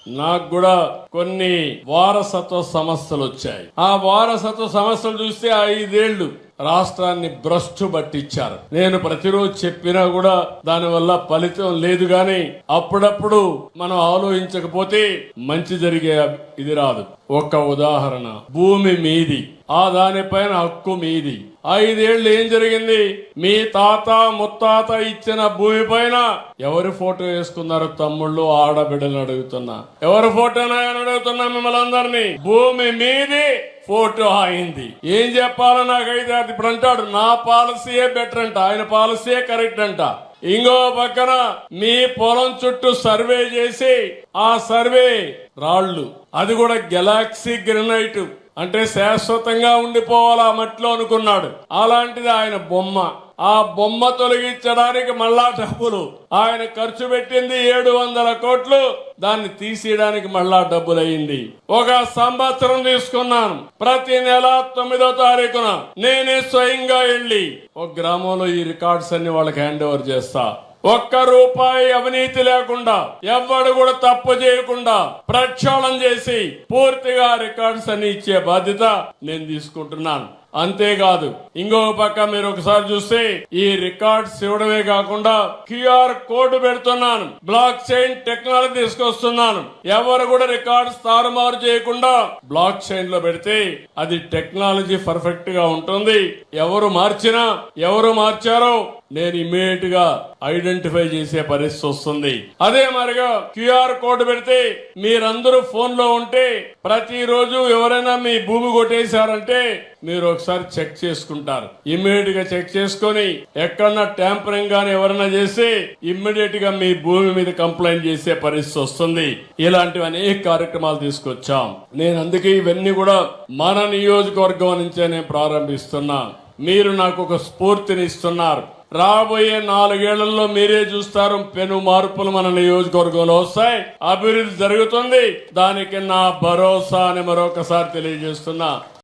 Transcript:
నాకు కూడా కొన్ని వారసత్వ సమస్యలు వచ్చాయి. ఆ వారసత్వ సమస్యలు చూస్తే 5 ఏళ్లు రాష్ట్రాన్ని భ్రష్టు పట్టించారు. నేను ప్రతిరోజు చెప్పినా కూడా దానివల్ల ఫలితం లేదు. గాని అప్పుడప్పుడు మనం ఆలోచించకపోతే మంచి జరిగే ఇది రాదు. ఒక ఉదాహరణ, భూమి మీది, ఆ దానిపైన హక్కు మీది. 5 ఏళ్లు ఏం జరిగింది? మీ తాత ముత్తాత ఇచ్చిన భూమి పైన ఎవరి ఫోటో వేసుకున్నారు? తమ్ముళ్ళు ఆడబిడ్డలు అడుగుతున్నా, ఎవరి ఫోటోనా అని అడుగుతున్నా మిమ్మల్ని అందరినీ. భూమి మీది, ఫోటో అయింది. ఏం చెప్పాలో నాకైతే అది ఇప్పుడు అంటాడు నా పాలసీయే బెటర్ అంట, ఆయన పాలసీయే కరెక్ట్ అంట. ఇంకో పక్కన మీ పొలం చుట్టూ సర్వే చేసి ఆ సర్వే రాళ్లు, అది కూడా గెలాక్సీ గ్రెనైట్ అంటే శాశ్వతంగా ఉండిపోవాలా మట్టిలో అనుకున్నాడు. అలాంటిది ఆయన బొమ్మ. ఆ బొమ్మ తొలగించడానికి మళ్ళా డబ్బులు ఆయన ఖర్చు పెట్టింది 700 కోట్లు. దాన్ని తీసేయడానికి మళ్ళా డబ్బులు అయింది. ఒక సంవత్సరం తీసుకున్నాను. ప్రతి నెల 9వ తారీఖున నేనే స్వయంగా వెళ్ళి ఒక గ్రామంలో ఈ రికార్డ్స్ అన్ని వాళ్ళకి హ్యాండ్ ఓవర్ చేస్తా. ఒక్క రూపాయి అవినీతి లేకుండా, ఎవ్వడు కూడా తప్పు చేయకుండా ప్రక్షాళన చేసి పూర్తిగా రికార్డ్స్ అన్ని ఇచ్చే బాధ్యత నేను తీసుకుంటున్నాను. అంతేకాదు, ఇంకొక పక్క మీరు ఒకసారి చూస్తే ఈ రికార్డ్స్ ఇవ్వడమే కాకుండా క్యూఆర్ కోడ్ పెడుతున్నాను, బ్లాక్ చైన్ టెక్నాలజీ తీసుకొస్తున్నాను. ఎవరు కూడా రికార్డ్స్ తారుమారు చేయకుండా బ్లాక్ చైన్ లో పెడితే అది టెక్నాలజీ పర్ఫెక్ట్ గా ఉంటుంది. ఎవరు మార్చారో నేను ఇమ్మీడియట్ గా ఐడెంటిఫై చేసే పరిస్థితి వస్తుంది. అదే మరిగా క్యూఆర్ కోడ్ పెడితే మీరందరూ ఫోన్ లో ఉంటే ప్రతిరోజు ఎవరైనా మీ భూమి కొట్టేశారంటే మీరు ఒకసారి చెక్ చేసుకుంటారు. ఇమ్మీడియట్ గా చెక్ చేసుకుని ఎక్కడన్నా ట్యాంపరింగ్ గానీ ఎవరైనా చేస్తే ఇమ్మీడియట్ గా మీ భూమి మీద కంప్లైంట్ చేసే పరిస్థితి వస్తుంది. ఇలాంటివి అనేక కార్యక్రమాలు తీసుకొచ్చాం. నేను అందుకే ఇవన్నీ కూడా మన నియోజకవర్గం నుంచే నేను ప్రారంభిస్తున్నా. మీరు నాకు ఒక స్ఫూర్తిని ఇస్తున్నారు. రాబోయే 4 ఏళ్లలో మీరే చూస్తారు, పెను మార్పులు మన నియోజకవర్గంలో వస్తాయి, అభివృద్ధి జరుగుతుంది. దానికి నా భరోసా అని మరొకసారి తెలియజేస్తున్నా.